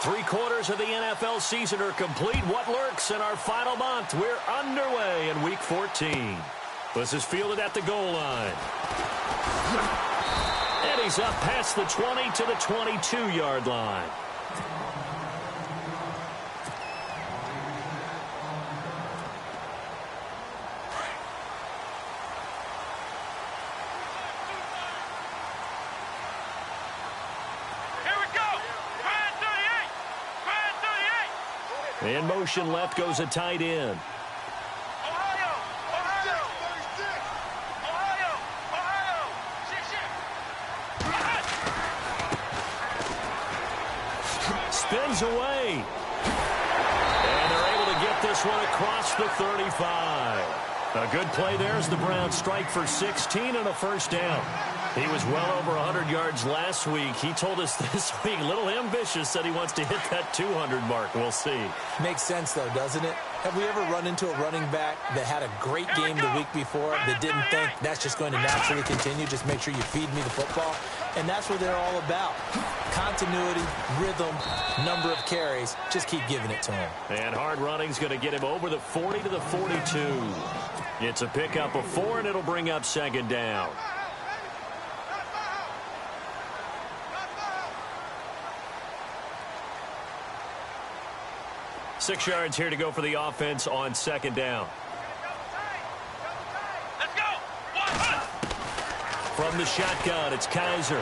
3/4 of the NFL season are complete. What lurks in our final month? We're underway in Week 14. This is fielded at the goal line. And he's up past the 20 to the 22-yard line. In motion left goes a tight end. Spins away. And they're able to get this one across the 35. A good play there as the Browns strike for 16 and a first down. He was well over 100 yards last week. He told us this week, a little ambitious, said he wants to hit that 200 mark. We'll see. Makes sense, though, doesn't it? Have we ever run into a running back that had a great game the week before that didn't think that's just going to naturally continue? Just make sure you feed me the football. And that's what they're all about. Continuity, rhythm, number of carries. Just keep giving it to him. And hard running's going to get him over the 40 to the 42. It's a pickup of 4, and it'll bring up second down. Six yards here to go for the offense on second down. Let's go. From the shotgun, it's Kaiser.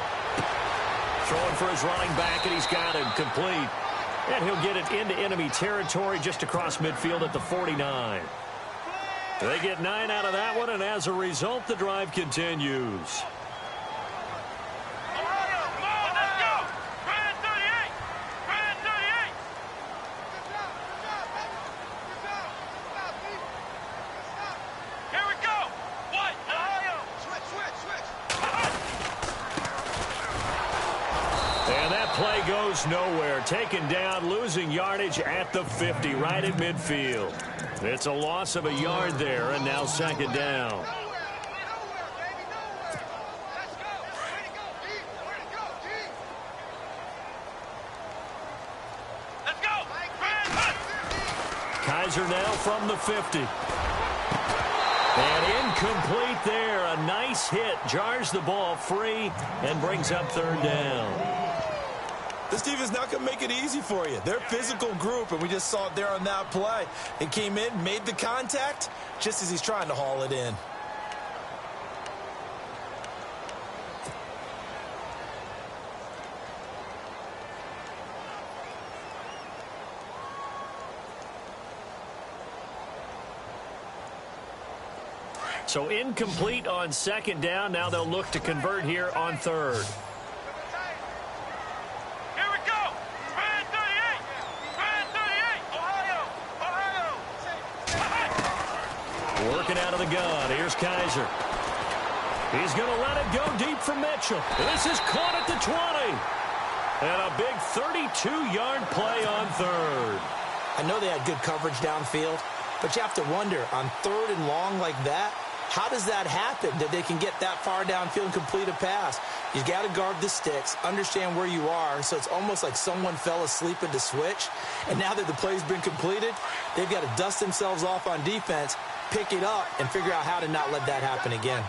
Throwing for his running back, and he's got him complete. And he'll get it into enemy territory just across midfield at the 49. They get 9 out of that one, and as a result, the drive continues. Play goes nowhere. Taken down, losing yardage at the 50, right at midfield. It's a loss of a yard there, and now second down. Kaiser now from the 50. And incomplete there. A nice hit. Jars the ball free and brings up third down. This team is not going to make it easy for you. They're a physical group, and we just saw it there on that play. It came in, made the contact, just as he's trying to haul it in. So incomplete on second down. Now they'll look to convert here on third. Working out of the gun. Here's Kaiser. He's going to let it go deep for Mitchell. This is caught at the 20. And a big 32-yard play on third. I know they had good coverage downfield, but you have to wonder, on third and long like that, how does that happen that they can get that far downfield and complete a pass? You got to guard the sticks, understand where you are, so it's almost like someone fell asleep at the switch. And now that the play's been completed, they've got to dust themselves off on defense, pick it up, and figure out how to not let that happen again.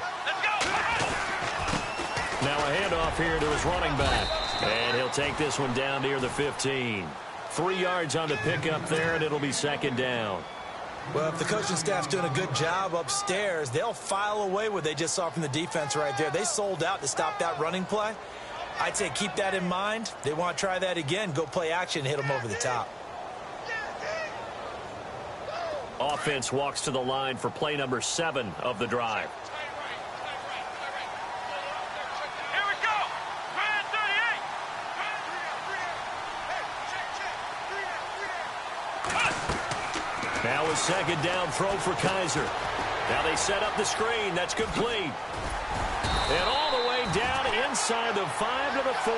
Now a handoff here to his running back. And he'll take this one down near the 15. 3 yards on the pickup there, and it'll be second down. Well, if the coaching staff's doing a good job upstairs, they'll file away what they just saw from the defense right there. They sold out to stop that running play. I'd say keep that in mind. They want to try that again, go play action, hit them over the top. Offense walks to the line for play number 7 of the drive. Now a second down throw for Kaiser. Now they set up the screen. That's complete. And all the way down inside the 5 to the 4.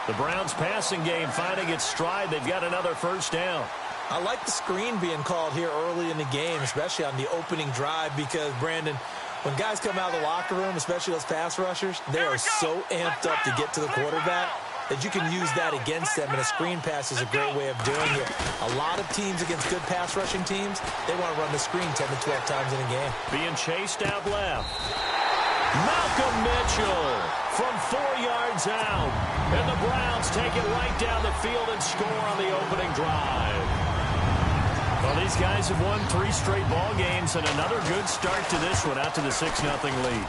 The Browns passing game finding its stride. They've got another first down. I like the screen being called here early in the game, especially on the opening drive, because, Brandon, when guys come out of the locker room, especially those pass rushers, they are so amped up to get to the quarterback. that you can use that against them, and a screen pass is a great way of doing it. A lot of teams against good pass rushing teams, they want to run the screen 10 to 12 times in a game. Being chased out left. Malcolm Mitchell from 4 yards out. And the Browns take it right down the field and score on the opening drive. Well, these guys have won 3 straight ball games, and another good start to this one, out to the 6-0 lead.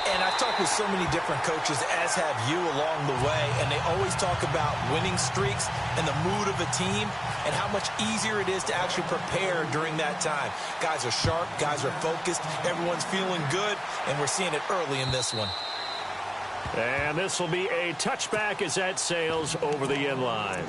And I've talked with so many different coaches, as have you, along the way, and they always talk about winning streaks and the mood of a team and how much easier it is to actually prepare during that time. Guys are sharp, guys are focused, everyone's feeling good, and we're seeing it early in this one. And this will be a touchback as that sails over the end line.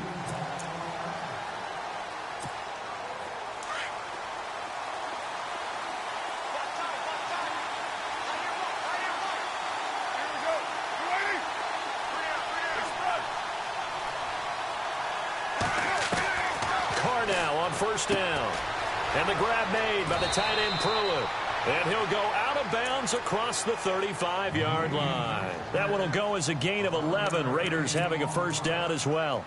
First down. And the grab made by the tight end Pruitt. And he'll go out of bounds across the 35-yard line. That one will go as a gain of 11. Raiders having a first down as well.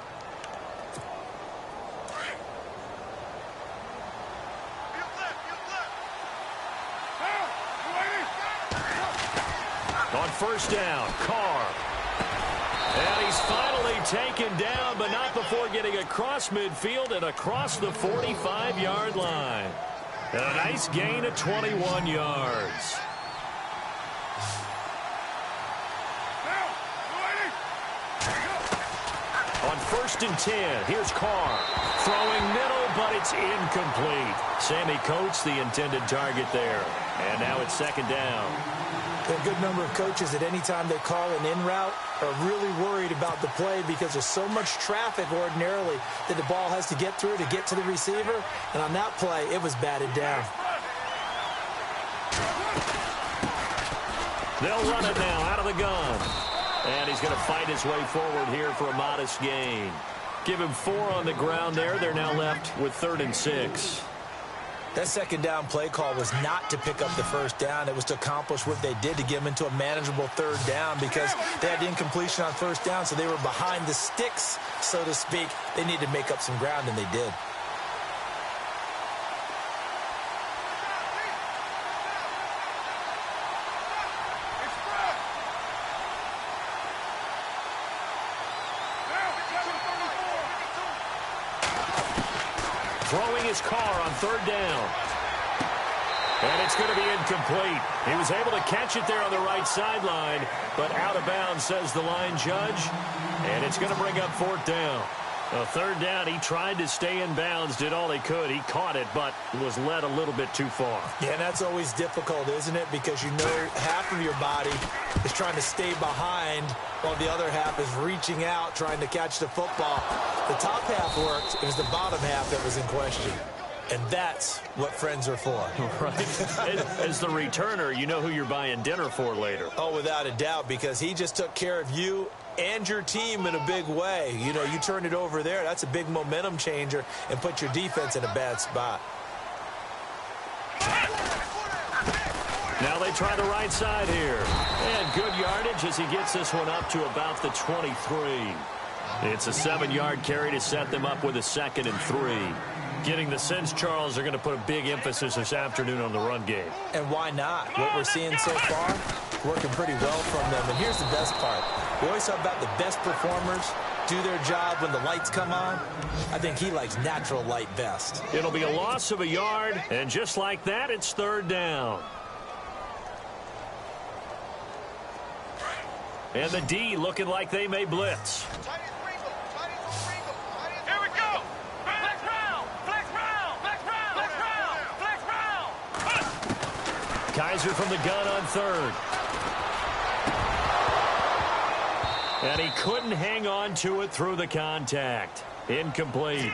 On first down, Carr. And he's finally taken down, but not before getting across midfield and across the 45-yard line. And a nice gain of 21 yards. On first and 10, here's Carr. Throwing middle, but it's incomplete. Sammy Coates, the intended target there. And now it's second down. A good number of coaches at any time they call an in route are really worried about the play because there's so much traffic ordinarily that the ball has to get through to get to the receiver. And on that play, it was batted down. They'll run it now out of the gun. And he's going to fight his way forward here for a modest gain. Give him 4 on the ground there. They're now left with 3rd and 6. That second down play call was not to pick up the first down. It was to accomplish what they did to get them into a manageable 3rd down because they had incompletion on first down, so they were behind the sticks, so to speak. They needed to make up some ground, and they did. Throwing his Carr on 3rd down. And it's going to be incomplete. He was able to catch it there on the right sideline, but out of bounds, says the line judge. And it's going to bring up 4th down. A 3rd down, he tried to stay in bounds, did all he could. He caught it, but was led a little bit too far. Yeah, and that's always difficult, isn't it? Because you know half of your body is trying to stay behind while the other half is reaching out, trying to catch the football. The top half worked. It was the bottom half that was in question. And that's what friends are for. Right. As the returner, you know who you're buying dinner for later. Oh, without a doubt, because he just took care of you and your team in a big way. You know, you turned it over there. That's a big momentum changer and put your defense in a bad spot. Now they try the right side here. And good yardage as he gets this one up to about the 23. It's a 7-yard carry to set them up with a 2nd and 3. Getting the sense, Charles, they're going to put a big emphasis this afternoon on the run game. And why not? What we're seeing so far, working pretty well from them. And here's the best part. We always talk about the best performers do their job when the lights come on. I think he likes natural light best. It'll be a loss of a yard, and just like that, it's 3rd down. And the D looking like they may blitz. Kaiser from the gun on 3rd. And he couldn't hang on to it through the contact. Incomplete.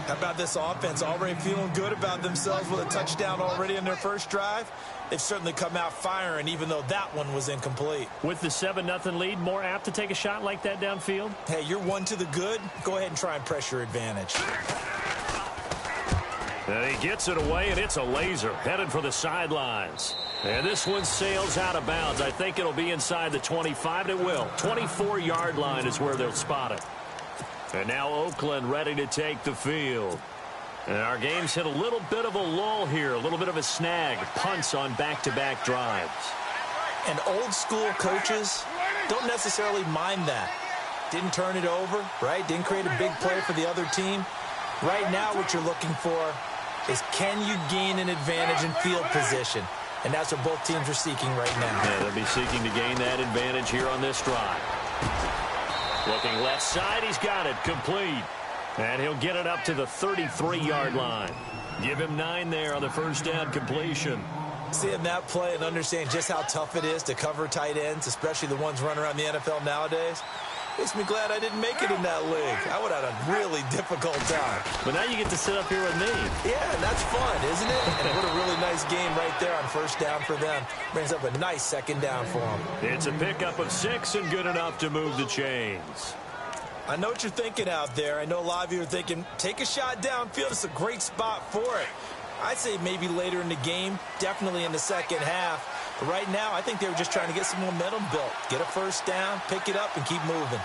How about this offense already feeling good about themselves with a touchdown already in their first drive? They've certainly come out firing, even though that one was incomplete. With the 7-0 lead, more apt to take a shot like that downfield? Hey, you're 1 to the good. Go ahead and try and press your advantage. And he gets it away, and it's a laser headed for the sidelines. And this one sails out of bounds. I think it'll be inside the 25, and it will. 24-yard line is where they'll spot it. And now Oakland ready to take the field. And our game's hit a little bit of a lull here, a little bit of a snag. Punts on back-to-back drives. And old-school coaches don't necessarily mind that. Didn't turn it over, right? Didn't create a big play for the other team. Right now what you're looking for is, can you gain an advantage in field position? And that's what both teams are seeking right now. Yeah, they'll be seeking to gain that advantage here on this drive. Looking left side, he's got it, complete. And he'll get it up to the 33-yard line. Give him 9 there on the first down completion. Seeing that play and understanding just how tough it is to cover tight ends, especially the ones running around the NFL nowadays, makes me glad I didn't make it in that league. I would have had a really difficult time. But now you get to sit up here with me. Yeah, and that's fun, isn't it? And what a really nice game right there on first down for them. Brings up a nice second down for them. It's a pickup of 6 and good enough to move the chains. I know what you're thinking out there. I know a lot of you are thinking, take a shot downfield. It's a great spot for it. I'd say maybe later in the game, definitely in the second half. But right now, I think they were just trying to get some momentum built. Get a first down, pick it up, and keep moving.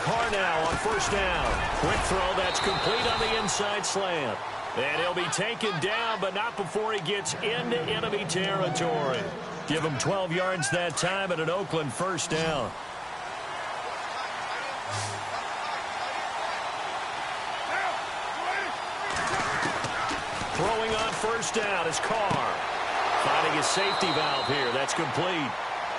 Carr now on first down. Quick throw, that's complete on the inside slant. And he'll be taken down, but not before he gets into enemy territory. Give him 12 yards that time and an Oakland first down. Throwing on first down is Carr. Finding his safety valve here. That's complete.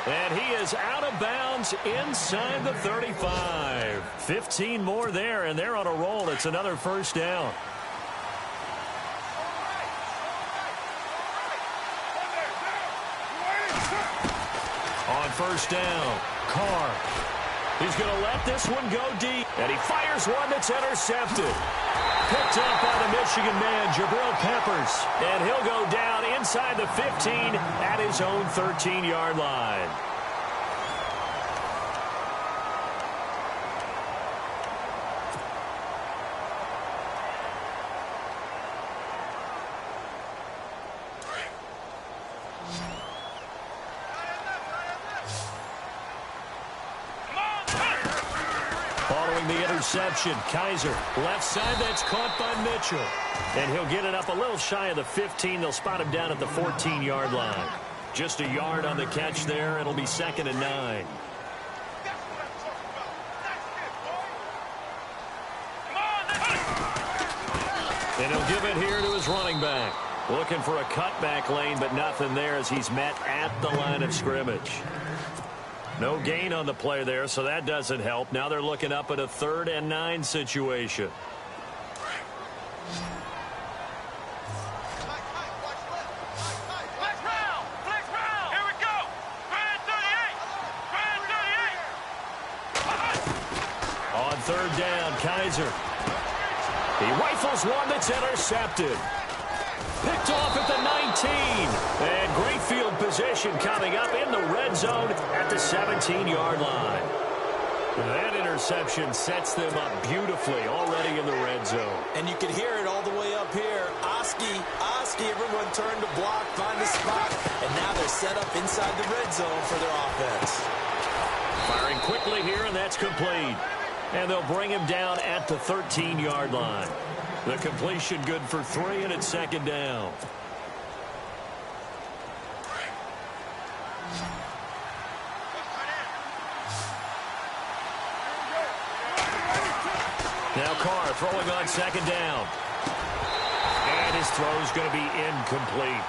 And he is out of bounds inside the 35. 15 more there, and they're on a roll. It's another first down. On first down, Carr. He's going to let this one go deep. And he fires one that's intercepted. Picked up by the Michigan man, Jabril Peppers. And he'll go down inside the 15 at his own 13-yard line. The interception, Kaiser, left side, that's caught by Mitchell. And he'll get it up a little shy of the 15. They'll spot him down at the 14-yard line. Just a yard on the catch there. It'll be 2nd and 9. And he'll give it here to his running back. Looking for a cutback lane, but nothing there as he's met at the line of scrimmage. No gain on the play there, so that doesn't help. Now they're looking up at a 3rd and 9 situation. On 3rd down, Kaiser. He rifles one that's intercepted. Picked off at the 19. And great field position coming up in the red zone at the 17-yard line. That interception sets them up beautifully already in the red zone. And you can hear it all the way up here. Oski, everyone turned to block, find a spot, and now they're set up inside the red zone for their offense. Firing quickly here, and that's complete. And they'll bring him down at the 13-yard line. The completion good for 3, and it's 2nd down. Now Carr throwing on 2nd down. And his throw's going to be incomplete.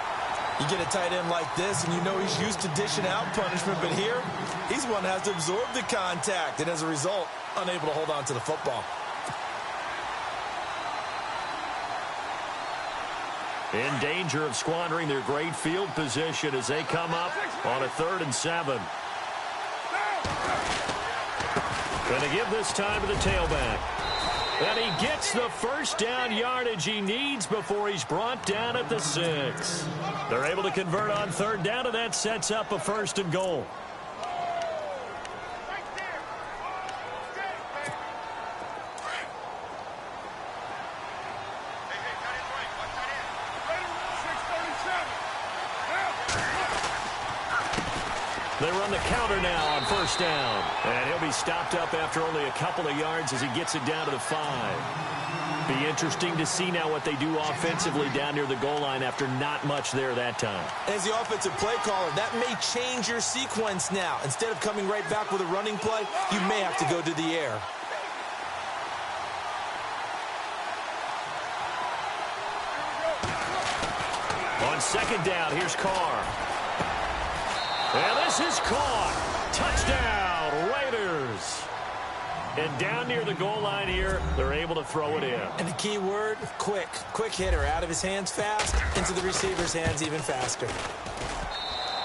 You get a tight end like this, and you know he's used to dishing out punishment, but here, he's one that has to absorb the contact, and as a result, unable to hold on to the football. In danger of squandering their great field position as they come up on a 3rd and 7. Going to give this time to the tailback. And he gets the first down yardage he needs before he's brought down at the 6. They're able to convert on 3rd down, and that sets up a 1st and goal. They run the counter now on first down. And he'll be stopped up after only a couple of yards as he gets it down to the 5. Be interesting to see now what they do offensively down near the goal line after not much there that time. As the offensive play caller, that may change your sequence now. Instead of coming right back with a running play, you may have to go to the air. On second down, here's Carr. And this is caught. Touchdown, Raiders. And down near the goal line here, they're able to throw it in. And the key word, quick. Quick hitter. Out of his hands fast, into the receiver's hands even faster.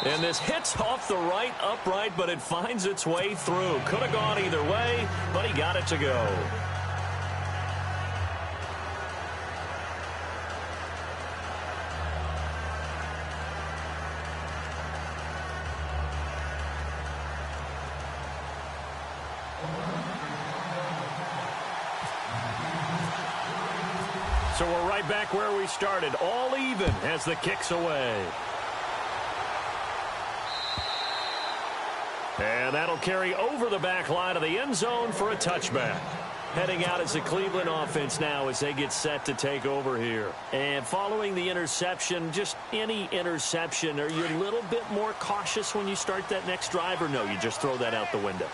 And this hits off the right upright, but it finds its way through. Could have gone either way, but he got it to go. So we're right back where we started, all even as the kick's away. And that'll carry over the back line of the end zone for a touchback. Heading out as the Cleveland offense now as they get set to take over here. And following the interception, just any interception, are you a little bit more cautious when you start that next drive, or no, you just throw that out the window?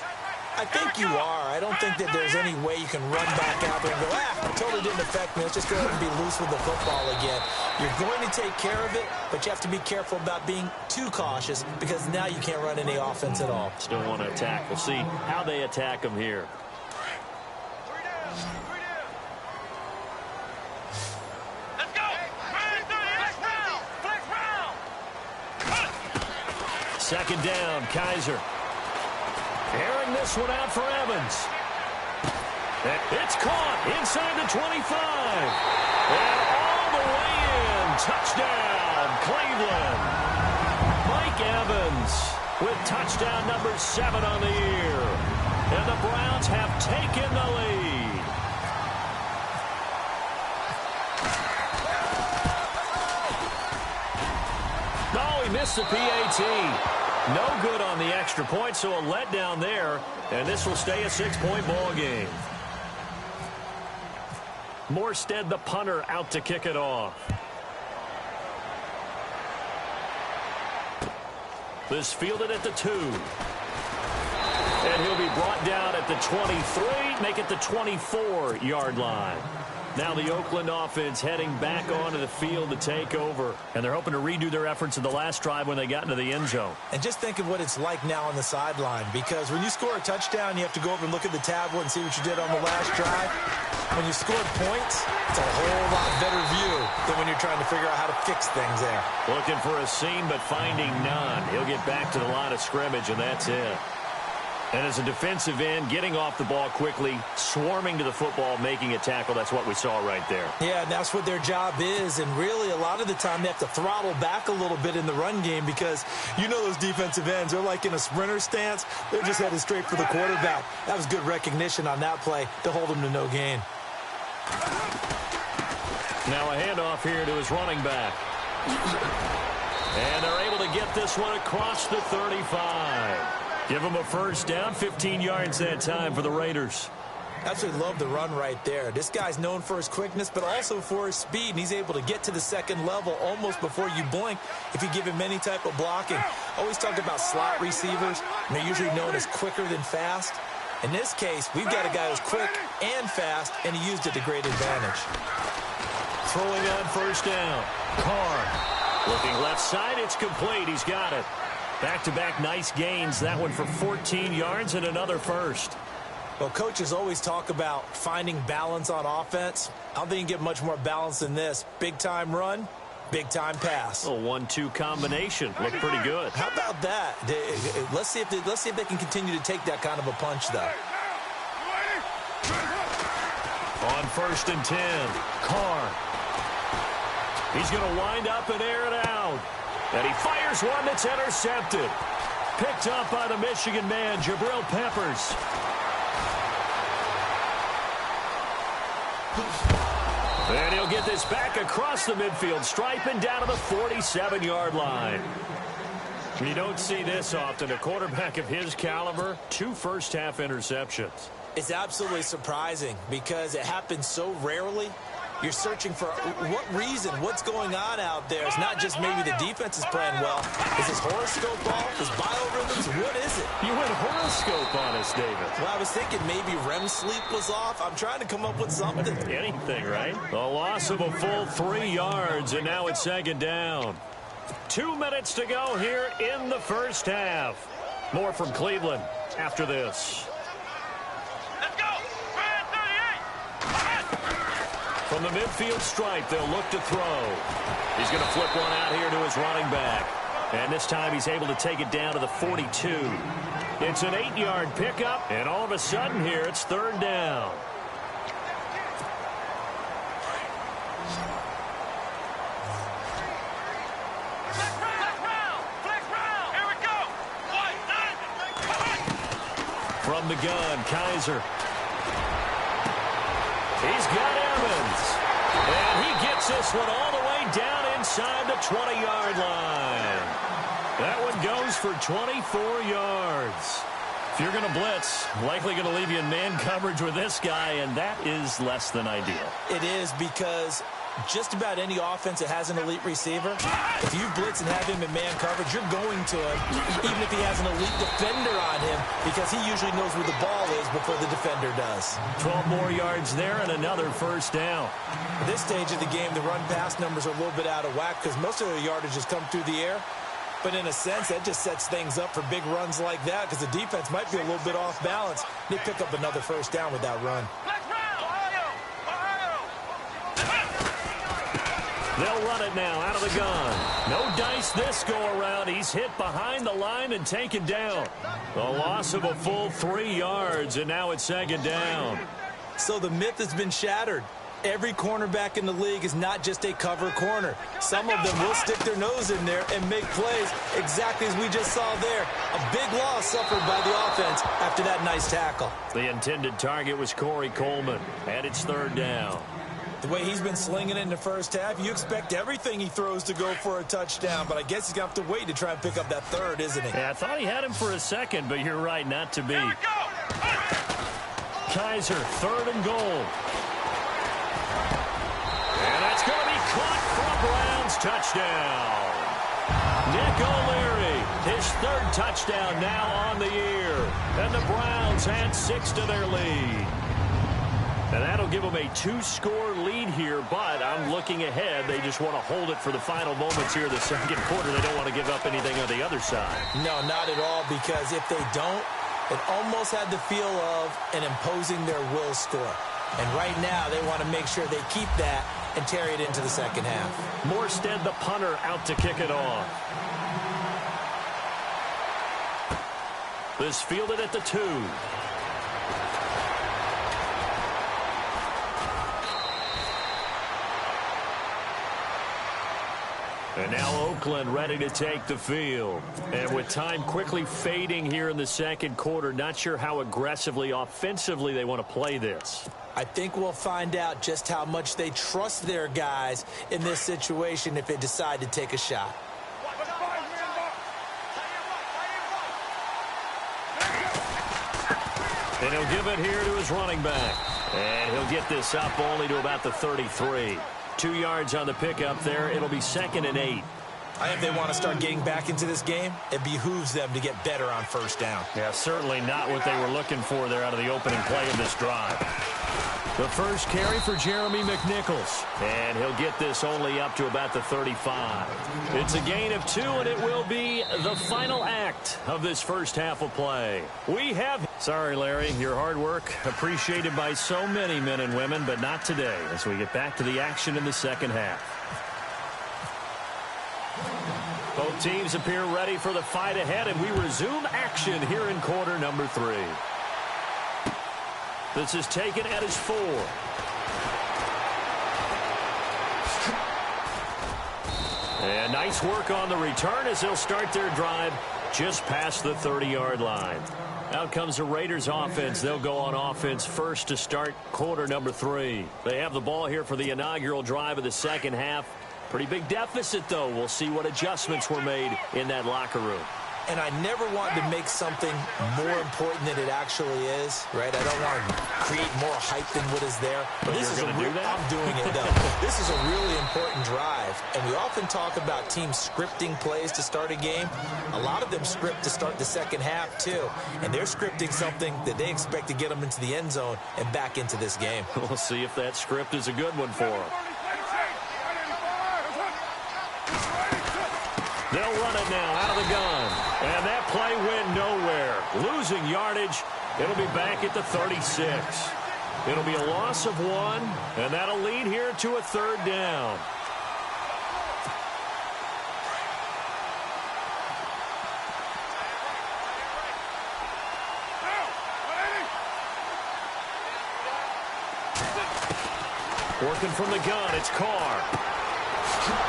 I think you are. I don't think that there's any way you can run back out there and go, it totally didn't affect me. Let's just go ahead and be loose with the football again. You're going to take care of it, but you have to be careful about being too cautious because now you can't run any offense at all. Still want to attack. We'll see how they attack them here. Second down, Kaiser. Airing this one out for Evans. It's caught inside the 25. And all the way in. Touchdown, Cleveland. Mike Evans with touchdown number 7 on the year. And the Browns have taken the lead. Oh, he missed the PAT. No good on the extra point, so a letdown there, and this will stay a 6-point ball game. Morstead, the punter, out to kick it off. This fielded at the 2. And he'll be brought down at the 23, make it the 24-yard line. Now the Oakland offense heading back onto the field to take over. And they're hoping to redo their efforts in the last drive when they got into the end zone. And just think of what it's like now on the sideline. Because when you score a touchdown, you have to go over and look at the tablet and see what you did on the last drive. When you scored points, it's a whole lot better view than when you're trying to figure out how to fix things there. Looking for a seam, but finding none. He'll get back to the line of scrimmage, and that's it. And as a defensive end, getting off the ball quickly, swarming to the football, making a tackle, that's what we saw right there. Yeah, and that's what their job is. And really, a lot of the time, they have to throttle back a little bit in the run game because you know those defensive ends, they're like in a sprinter stance. They're just headed straight for the quarterback. That was good recognition on that play to hold him to no gain. Now a handoff here to his running back. And they're able to get this one across the 35. Give him a first down, 15 yards that time for the Raiders. Absolutely love the run right there. This guy's known for his quickness, but also for his speed, and he's able to get to the second level almost before you blink if you give him any type of blocking. Always talk about slot receivers, and they're usually known as quicker than fast. In this case, we've got a guy who's quick and fast, and he used it to great advantage. Throwing on first down, Carr. Looking left side, it's complete. He's got it. Back-to-back nice gains. That one for 14 yards and another first. Well, coaches always talk about finding balance on offense. I don't think you can get much more balance than this. Big-time run, big-time pass. A 1-2 combination. Looked pretty good. How about that? Let's see if they can continue to take that kind of a punch, though. On first and 10, Carr. He's going to wind up and air it out. And he fires one that's intercepted. Picked up by the Michigan man, Jabril Peppers. And he'll get this back across the midfield stripe and down to the 47-yard line. You don't see this often. A quarterback of his caliber, 2 first-half interceptions. It's absolutely surprising because it happens so rarely. You're searching for what reason, what's going on out there. It's not just maybe the defense is playing well. Is his horoscope off? His biorhythms? What is it? You went horoscope on us, David. Well, I was thinking maybe REM sleep was off. I'm trying to come up with something. Anything, right? A loss of a full 3 yards, and now it's second down. 2 minutes to go here in the first half. More from Cleveland after this. From the midfield stripe, they'll look to throw. He's going to flip one out here to his running back. And this time he's able to take it down to the 42. It's an 8-yard pickup, and all of a sudden here it's third down. From the gun, Kaiser. He's got Evans. And he gets this one all the way down inside the 20-yard line. That one goes for 24 yards. If you're going to blitz, likely going to leave you in man coverage with this guy, and that is less than ideal. It is because just about any offense that has an elite receiver, if you blitz and have him in man coverage, you're going to him, even if he has an elite defender on him, because he usually knows where the ball is before the defender does. 12 more yards there and another first down. At this stage of the game, the run-pass numbers are a little bit out of whack because most of the yardage has come through the air. But in a sense, that just sets things up for big runs like that because the defense might be a little bit off balance. They pick up another first down with that run. They'll run it now out of the gun. No dice this go-around. He's hit behind the line and taken down. A loss of a full 3 yards, and now it's second down. So the myth has been shattered. Every cornerback in the league is not just a cover corner. Some of them will stick their nose in there and make plays exactly as we just saw there. A big loss suffered by the offense after that nice tackle. The intended target was Corey Coleman, and it's third down. The way he's been slinging it in the first half, you expect everything he throws to go for a touchdown, but I guess he's going to have to wait to try and pick up that third, isn't he? Yeah, I thought he had him for a second, but you're right, not to be. Kaiser, third and goal. And that's going to be caught for a Browns touchdown. Nick O'Leary, his third touchdown now on the year. And the Browns add 6 to their lead. And that'll give them a 2-score lead here, but I'm looking ahead. They just want to hold it for the final moments here of the second quarter. They don't want to give up anything on the other side. No, not at all, because if they don't, it almost had the feel of an imposing their will score. And right now, they want to make sure they keep that and carry it into the second half. Morstead, the punter, out to kick it off. This fielded at the 2. And now Oakland ready to take the field. And with time quickly fading here in the second quarter, not sure how aggressively, offensively they want to play this. I think we'll find out just how much they trust their guys in this situation if they decide to take a shot. And he'll give it here to his running back. And he'll get this up only to about the 33. 2 yards on the pickup there. It'll be second and 8. I think they want to start getting back into this game. It behooves them to get better on first down. Yeah, certainly not what they were looking for there out of the opening play of this drive. The first carry for Jeremy McNichols. And he'll get this only up to about the 35. It's a gain of 2, and it will be the final act of this first half of play. We have... Sorry, Larry, your hard work appreciated by so many men and women, but not today as we get back to the action in the second half. Both teams appear ready for the fight ahead, and we resume action here in quarter number 3. This is taken at his 4. And nice work on the return as they'll start their drive just past the 30-yard line. Out comes the Raiders offense. They'll go on offense first to start quarter number 3. They have the ball here for the inaugural drive of the second half. Pretty big deficit, though. We'll see what adjustments were made in that locker room. And I never want to make something more important than it actually is, right? I don't want to create more hype than what is there. But this is I'm doing it, though. This is a really important drive. And we often talk about teams scripting plays to start a game. A lot of them script to start the second half, too. And they're scripting something that they expect to get them into the end zone and back into this game. We'll see if that script is a good one for them. They'll run it now out of the gun. And that play went nowhere. Losing yardage. It'll be back at the 36. It'll be a loss of 1, and that'll lead here to a third down. Working from the gun, it's Carr.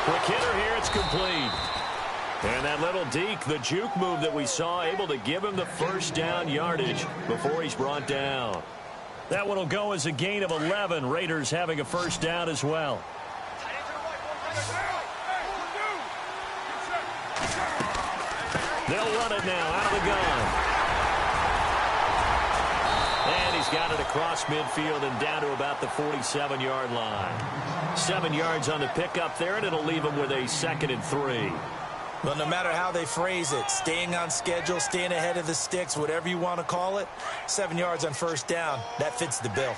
Quick hitter here, it's complete. And that little deke, the juke move that we saw, able to give him the first down yardage before he's brought down. That one will go as a gain of 11. Raiders having a first down as well. They'll run it now out of the gun. And he's got it across midfield and down to about the 47-yard line. 7 yards on the pickup there, and it'll leave him with a 2nd and 3. Well, no matter how they phrase it, staying on schedule, staying ahead of the sticks, whatever you want to call it, 7 yards on first down, that fits the bill.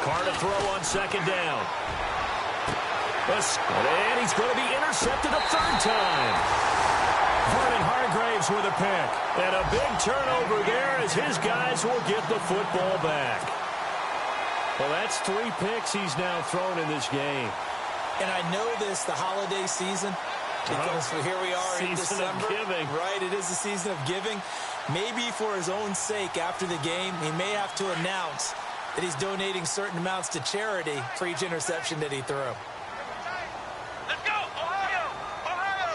Carr to throw on 2nd down. And he's going to be intercepted a 3rd time. Vernon Hargraves with a pick. And a big turnover there as his guys will get the football back. Well, that's 3 picks he's now thrown in this game. And I know this, the holiday season, because here we are in December. Season of giving. Right, it is the season of giving. Maybe for his own sake after the game, he may have to announce that he's donating certain amounts to charity for each interception that he threw. Let's go, Ohio! Ohio!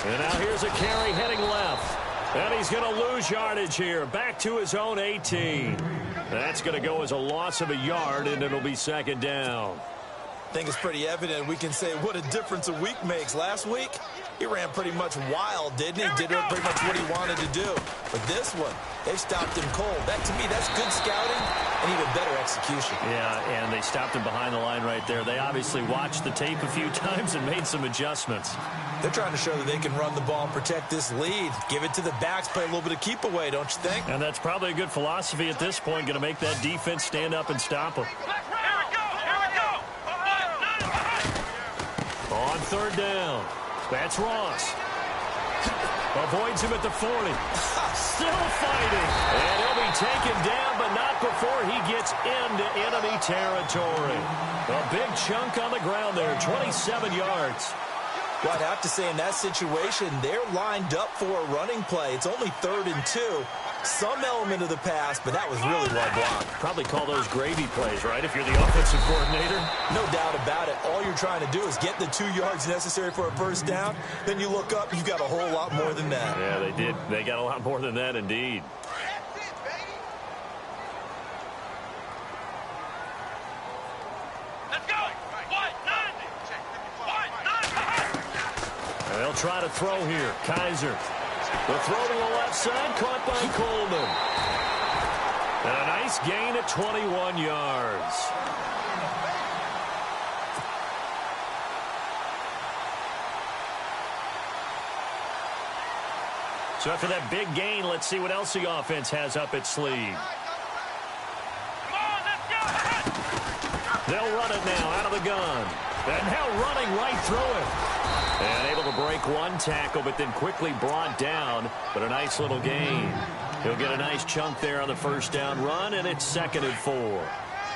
And now here's a carry heading left. And he's going to lose yardage here. Back to his own 18. That's going to go as a loss of a yard, and it'll be 2nd down. I think it's pretty evident. We can say what a difference a week makes. Last week, he ran pretty much wild, didn't he? Did pretty much what he wanted to do. But this one, they stopped him cold. That, to me, that's good scouting and even better execution. Yeah, and they stopped him behind the line right there. They obviously watched the tape a few times and made some adjustments. They're trying to show that they can run the ball and protect this lead. Give it to the backs, play a little bit of keep away, don't you think? And that's probably a good philosophy at this point, going to make that defense stand up and stop them. Here we go! On 3rd down, that's Ross. Avoids him at the 40. Still fighting. And he'll be taken down, but not before he gets into enemy territory. A big chunk on the ground there, 27 yards. Well, I'd have to say in that situation, they're lined up for a running play. It's only 3rd and 2. Some element of the pass, but that was really well blocked. Probably call those gravy plays, right, if you're the offensive coordinator? No doubt about it. All you're trying to do is get the 2 yards necessary for a first down. Then you look up, you've got a whole lot more than that. Yeah, they did. They got a lot more than that, indeed. Let's go! They'll try to throw here. Kaiser. The throw to the left side, caught by Coleman. And a nice gain at 21 yards. So after that big gain, let's see what else the offense has up its sleeve. Come on, let's go! They'll run it now out of the gun. And now running right through it. And able to break one tackle, but then quickly brought down. But a nice little gain. He'll get a nice chunk there on the first down run, and it's 2nd and 4.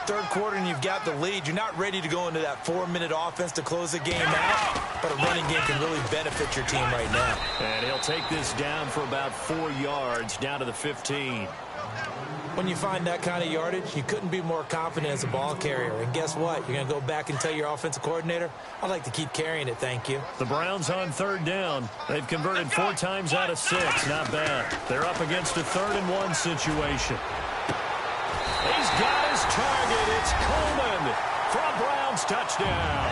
3rd quarter, and you've got the lead. You're not ready to go into that 4-minute offense to close the game out, but a running game can really benefit your team right now. And he'll take this down for about 4 yards, down to the 15. When you find that kind of yardage, you couldn't be more confident as a ball carrier. And guess what? You're going to go back and tell your offensive coordinator, I'd like to keep carrying it, thank you. The Browns on 3rd down. They've converted 4 times out of 6. Not bad. They're up against a 3rd and 1 situation. Coleman for a Browns touchdown.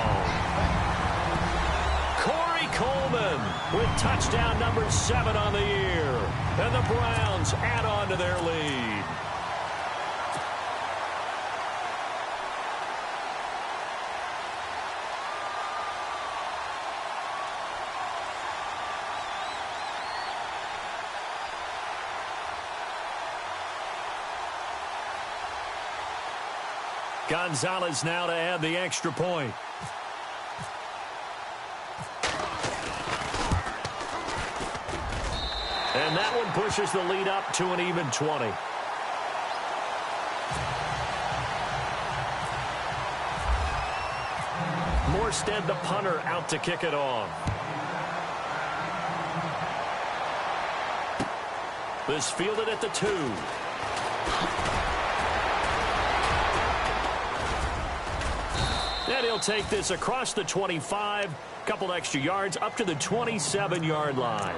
Corey Coleman with touchdown number 7 on the year. And the Browns add on to their lead. Gonzalez now to add the extra point. And that one pushes the lead up to an even 20. Morstead, the punter, out to kick it off. This fielded at the 2. And he'll take this across the 25, couple extra yards up to the 27-yard line.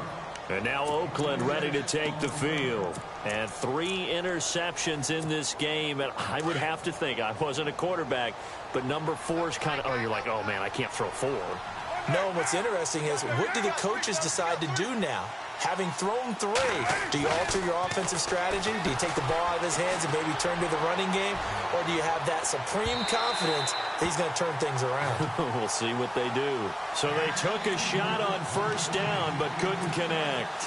And now Oakland ready to take the field. And 3 interceptions in this game. And I would have to think, I wasn't a quarterback, but number 4's kind of, you're like, oh, man, I can't throw 4. No, and what's interesting is, what do the coaches decide to do now? Having thrown 3, do you alter your offensive strategy? Do you take the ball out of his hands and maybe turn to the running game? Or do you have that supreme confidence that he's going to turn things around? We'll see what they do. So they took a shot on first down, but couldn't connect.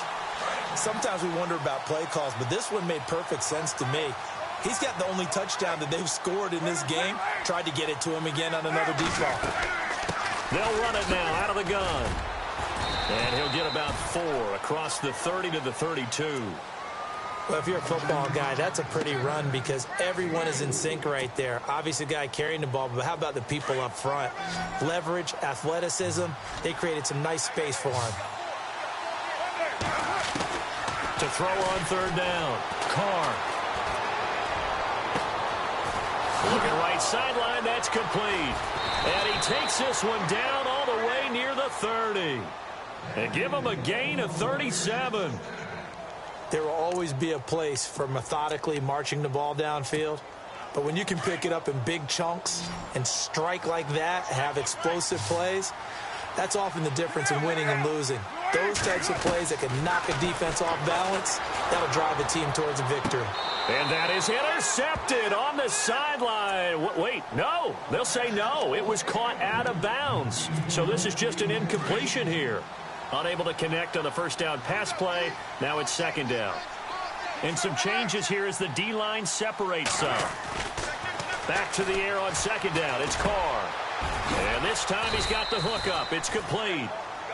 Sometimes we wonder about play calls, but this one made perfect sense to me. He's got the only touchdown that they've scored in this game. Tried to get it to him again on another deep ball. They'll run it now out of the gun. And he'll get about 4 across the 30 to the 32. Well, if you're a football guy, that's a pretty run because everyone is in sync right there. Obviously, the guy carrying the ball, but how about the people up front? Leverage, athleticism, they created some nice space for him. To throw on third down, Carr. Looking right sideline, that's complete. And he takes this one down all the way near the 30. And give him a gain of 37. There will always be a place for methodically marching the ball downfield. But when you can pick it up in big chunks and strike like that, have explosive plays, that's often the difference in winning and losing. Those types of plays that can knock a defense off balance, that'll drive a team towards a victory. And that is intercepted on the sideline. Wait, no. They'll say no. It was caught out of bounds. So this is just an incompletion here. Unable to connect on the first down pass play. Now it's second down. And some changes here as the D-line separates some. Back to the air on second down. It's Carr. And this time he's got the hook up. It's complete.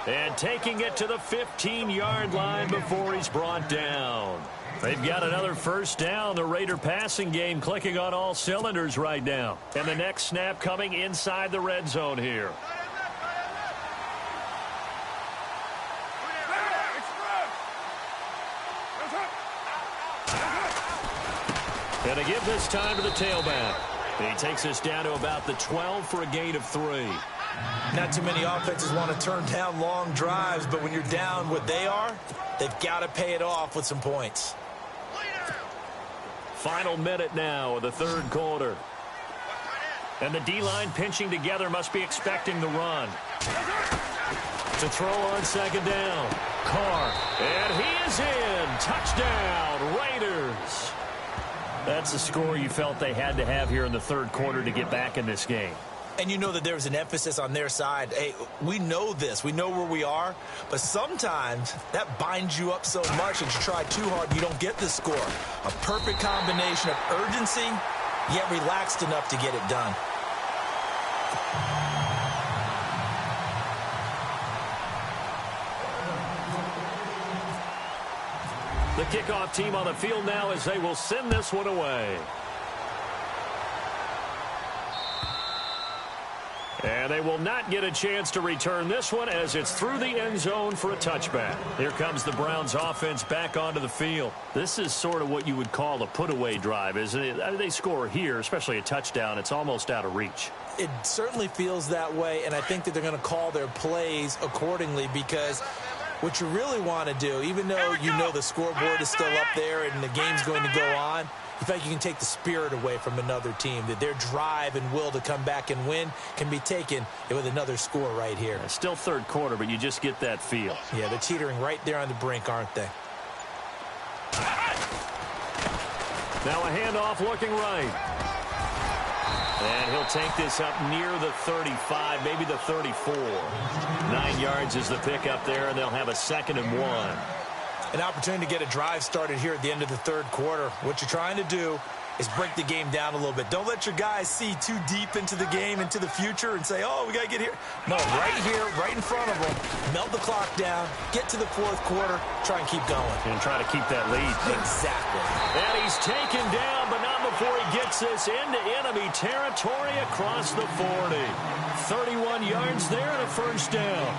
And taking it to the 15-yard line before he's brought down. They've got another first down. The Raider passing game clicking on all cylinders right now. And the next snap coming inside the red zone here. And to give this time to the tailback. He takes us down to about the 12 for a gain of 3. Not too many offenses want to turn down long drives, but when you're down what they are, they've got to pay it off with some points. Final minute now of the third quarter. And the D-line pinching together must be expecting the run. To throw on second down. Carr. And he is in. Touchdown, Raiders. That's the score you felt they had to have here in the third quarter to get back in this game. And you know that there was an emphasis on their side. Hey, we know this. We know where we are. But sometimes that binds you up so much that you try too hard, you don't get the score. A perfect combination of urgency, yet relaxed enough to get it done. The kickoff team on the field now as they will send this one away. And they will not get a chance to return this one as it's through the end zone for a touchback. Here comes the Browns offense back onto the field. This is sort of what you would call a put-away drive, isn't it? I mean, they score here, especially a touchdown. It's almost out of reach. It certainly feels that way, and I think that they're going to call their plays accordingly because What you really want to do, even though you know the scoreboard is still up there and the game's going to go on, you think you can take the spirit away from another team, that their drive and will to come back and win can be taken with another score right here. Still third quarter, but you just get that feel. Yeah, they're teetering right there on the brink, aren't they? Now a handoff looking right. And he'll take this up near the 35, maybe the 34. 9 yards is the pickup there, and they'll have a 2nd and 1. An opportunity to get a drive started here at the end of the third quarter. What you're trying to do is break the game down a little bit. Don't let your guys see too deep into the game, into the future, and say, oh, we got to get here. No, right here, right in front of them. Melt the clock down, get to the fourth quarter, try and keep going. And try to keep that lead. Exactly. And he's taken down, but not before he gets this into enemy territory across the 40. 31 yards there and a first down.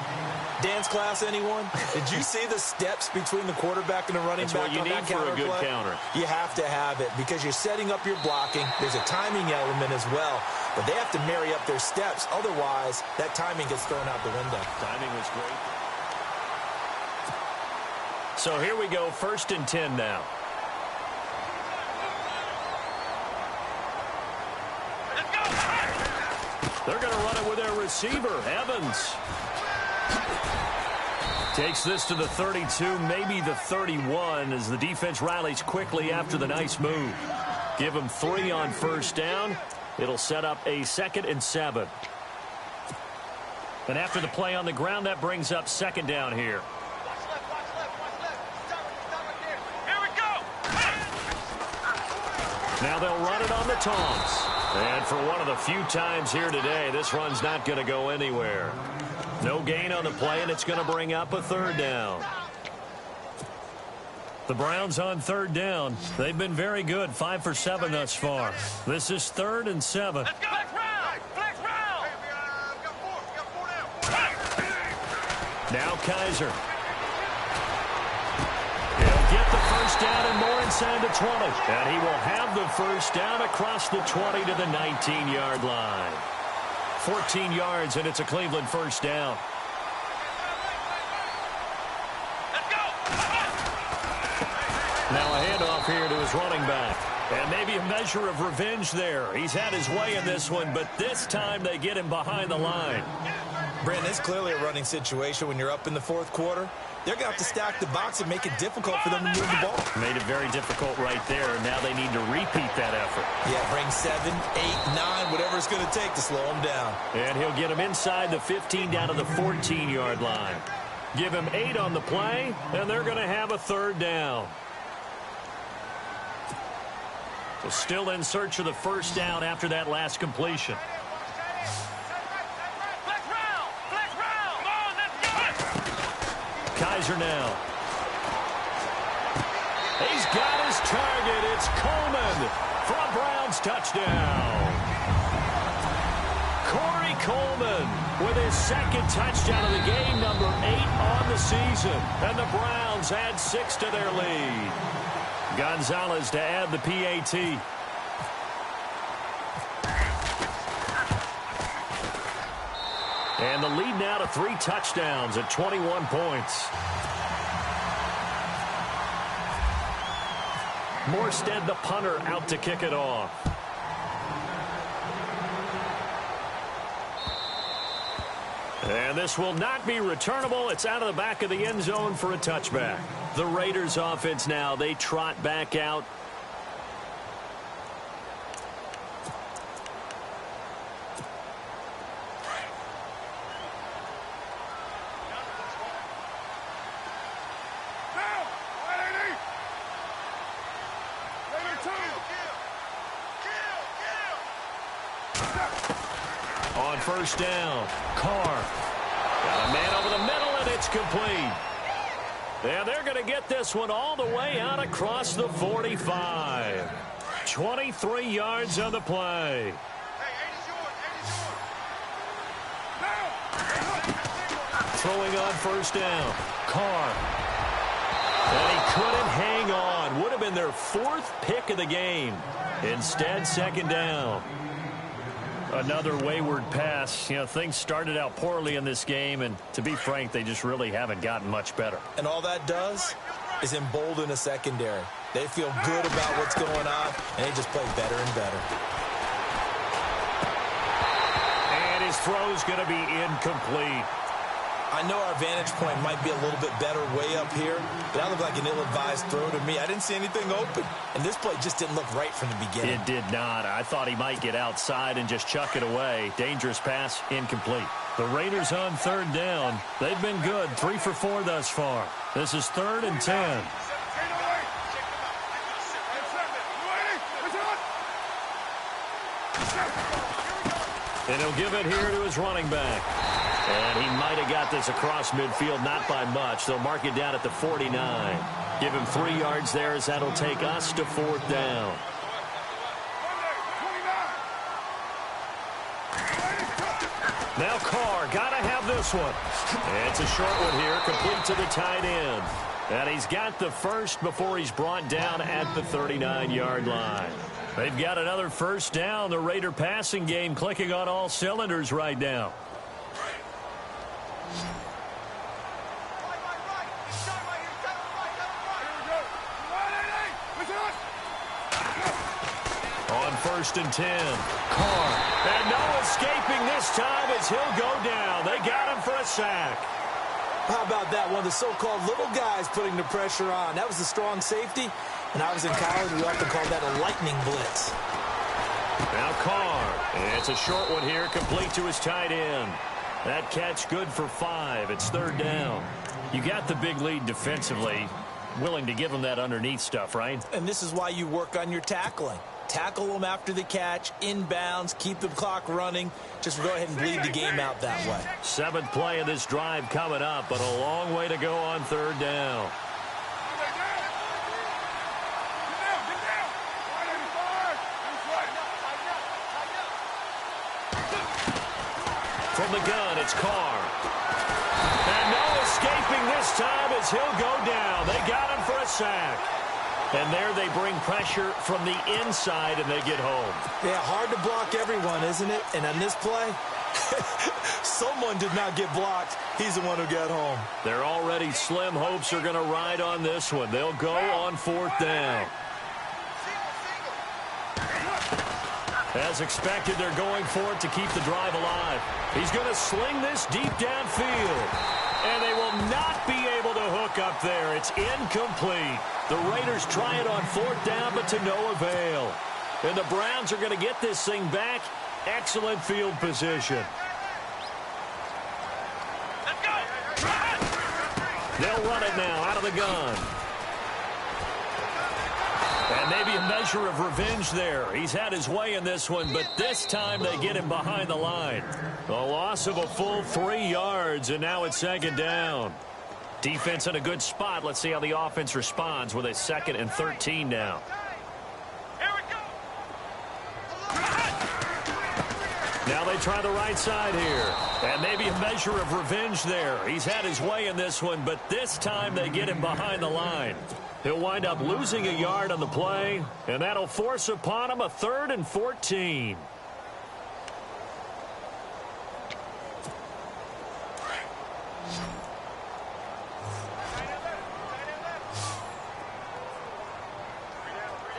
Dance class, anyone? Did you see the steps between the quarterback and the running back on that counter play? That's what you need for a good counter. You have to have it because you're setting up your blocking. There's a timing element as well, but they have to marry up their steps. Otherwise, that timing gets thrown out the window. Timing was great. So here we go, 1st and 10 now. They're going to run it with their receiver, Evans. Takes this to the 32, maybe the 31, as the defense rallies quickly after the nice move. Give them 3 on first down. It'll set up a 2nd and 7. And after the play on the ground, that brings up 2nd down here. Here we go. Now they'll run it on the taunts. And for one of the few times here today, this run's not going to go anywhere. No gain on the play, and it's going to bring up a 3rd down. The Browns on 3rd down. They've been very good, 5 for 7 thus far. This is 3rd and 7. Let's go. Flex round. Flex round. Now Kaiser. He'll get the first down and more inside the 20. And he will have the first down across the 20 to the 19-yard line. 14 yards, and it's a Cleveland first down. Let's go. Now a handoff here to his running back. And maybe a measure of revenge there. He's had his way in this one, but this time they get him behind the line. Brandon, it's clearly a running situation when you're up in the fourth quarter. They're going to have to stack the box and make it difficult for them to move the ball. Made it very difficult right there. Now they need to repeat that effort. Yeah, bring 7, 8, 9, whatever it's going to take to slow them down. And he'll get him inside the 15 down to the 14-yard line. Give him 8 on the play, and they're going to have a 3rd down. So still in search of the first down after that last completion. Kaiser now. He's got his target. It's Coleman for a Browns touchdown. Corey Coleman with his 2nd touchdown of the game, number 8 on the season. And the Browns add 6 to their lead. Gonzalez to add the PAT. And the lead now to 3 touchdowns at 21 points. Morstead, the punter, out to kick it off. And this will not be returnable. It's out of the back of the end zone for a touchback. The Raiders offense now, they trot back out. On first down, Carr. Got a man over the middle, and it's complete. And they're going to get this one all the way out across the 45. 23 yards on the play. Throwing on first down, Carr. And he couldn't hang on. Would have been their 4th pick of the game. Instead, 2nd down. Another wayward pass. You know, things started out poorly in this game, and to be frank, they just really haven't gotten much better. And all that does is embolden a secondary. They feel good about what's going on, and they just play better and better. And his throw's going to be incomplete. I know our vantage point might be a little bit better way up here, but that looked like an ill-advised throw to me. I didn't see anything open, and this play just didn't look right from the beginning. It did not. I thought he might get outside and just chuck it away. Dangerous pass, incomplete. The Raiders on third down. They've been good, 3 for 4 thus far. This is 3rd and 10. And he'll give it here to his running back. And he might have got this across midfield, not by much. They'll mark it down at the 49. Give him 3 yards there as that'll take us to 4th down. Now Carr, gotta have this one. It's a short one here, complete to the tight end. And he's got the first before he's brought down at the 39-yard line. They've got another first down. The Raider passing game clicking on all cylinders right now. On 1st and 10. Carr. And no escaping this time as he'll go down. They got him for a sack. How about that? One of the so-called little guys putting the pressure on. That was the strong safety. When I was in college, we often called that a lightning blitz. Now Carr. And it's a short one here, complete to his tight end. That catch good for 5. It's 3rd down. You got the big lead defensively. Willing to give him that underneath stuff, right? And this is why you work on your tackling. Tackle them after the catch, inbounds, keep the clock running. Just go ahead and bleed the game out that way. 7th play of this drive coming up, but a long way to go on 3rd down. From the gun, it's Carr. And no escaping this time as he'll go down. They got him for a sack. And there they bring pressure from the inside, and they get home. Yeah, hard to block everyone, isn't it? And on this play, someone did not get blocked. He's the one who got home. Their already slim hopes are going to ride on this one. They'll go on 4th down. As expected, they're going for it to keep the drive alive. He's going to sling this deep downfield. And they will not be able to hook up there. It's incomplete. The Raiders try it on 4th down, but to no avail. And the Browns are going to get this thing back. Excellent field position. Let's go! They'll run it now out of the gun. And maybe a measure of revenge there. He's had his way in this one, but this time they get him behind the line. A loss of a full 3 yards, and now it's 2nd down. Defense in a good spot. Let's see how the offense responds with a 2nd and 13 now. Here we go! Now they try the right side here. And maybe a measure of revenge there. He's had his way in this one, but this time they get him behind the line. He'll wind up losing a yard on the play, and that'll force upon him a 3rd and 14.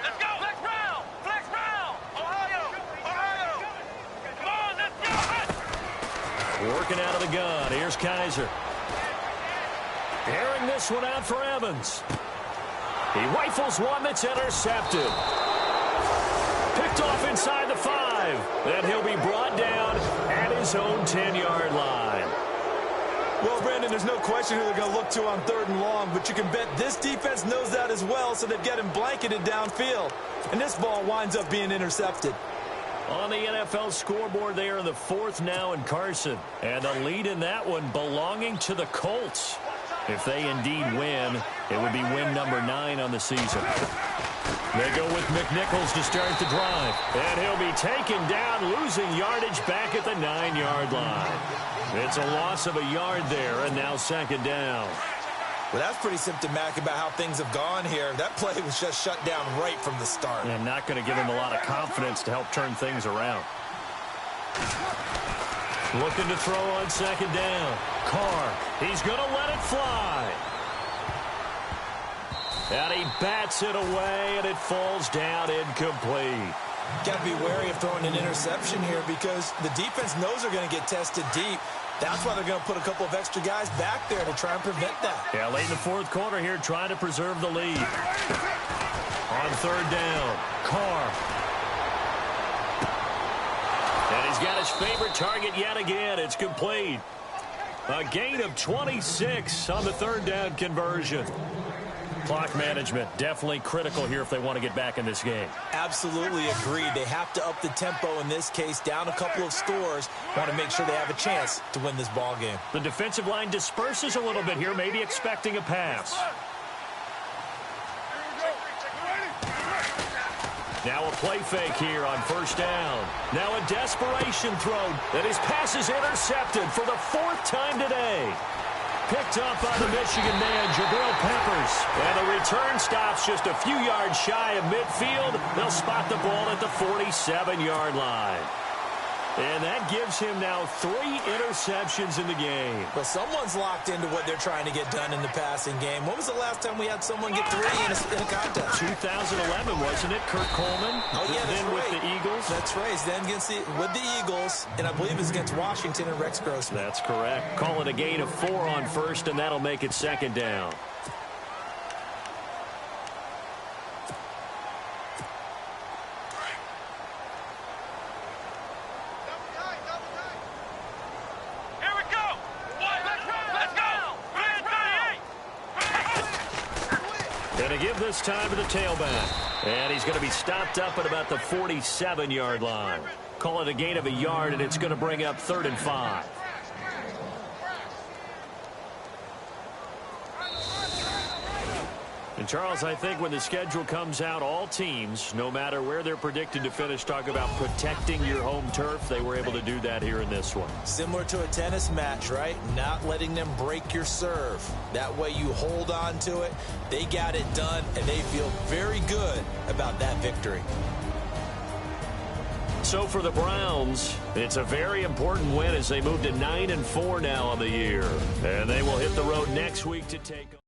Let's go! Flex round! Flex round! Ohio! Ohio! Come on, let's go! Working out of the gun. Here's Kaiser. Airing this one out for Evans. He rifles one that's intercepted. Picked off inside the 5. Then he'll be brought down at his own 10-yard line. Well, Brandon, there's no question who they're going to look to on 3rd and long, but you can bet this defense knows that as well, so they've got him blanketed downfield. And this ball winds up being intercepted. On the NFL scoreboard, they are in the 4th now in Carson. And the lead in that one belonging to the Colts. If they indeed win, it would be win number 9 on the season. They go with McNichols to start the drive. And he'll be taken down, losing yardage back at the 9-yard line. It's a loss of a yard there, and now 2nd down. Well, that's pretty symptomatic about how things have gone here. That play was just shut down right from the start. And not going to give him a lot of confidence to help turn things around. Looking to throw on second down. Carr, he's going to let it fly. And he bats it away, and it falls down incomplete. Got to be wary of throwing an interception here because the defense knows they're going to get tested deep. That's why they're going to put a couple of extra guys back there to try and prevent that. Yeah, late in the fourth quarter here, trying to preserve the lead. On third down, Carr. And he's got his favorite target yet again. It's complete. A gain of 26 on the third down conversion. Clock management definitely critical here if they want to get back in this game. Absolutely agreed. They have to up the tempo in this case, down a couple of scores. Want to make sure they have a chance to win this ball game. The defensive line disperses a little bit here, maybe expecting a pass. Now a play fake here on first down. Now a desperation throw, and his pass is intercepted for the fourth time today. Picked up by the Michigan man, Jabril Peppers. And the return stops just a few yards shy of midfield. They'll spot the ball at the 47-yard line. And that gives him now 3 interceptions in the game. But someone's locked into what they're trying to get done in the passing game. When was the last time we had someone get 3 in a contest? 2011, wasn't it? Kurt Coleman. Oh, yeah, that's then right. with the Eagles. That's right. Then with the Eagles, and I believe it's against Washington and Rex Grossman. That's correct. Call it a gain of 4 on first, and that'll make it second down. Going to give this time to the tailback. And he's going to be stopped up at about the 47-yard line. Call it a gain of a yard, and it's going to bring up 3rd and 5. And, Charles, I think when the schedule comes out, all teams, no matter where they're predicted to finish, talk about protecting your home turf. They were able to do that here in this one. Similar to a tennis match, right? Not letting them break your serve. That way you hold on to it. They got it done, and they feel very good about that victory. So for the Browns, it's a very important win as they move to 9-4 now on the year. And they will hit the road next week to take on.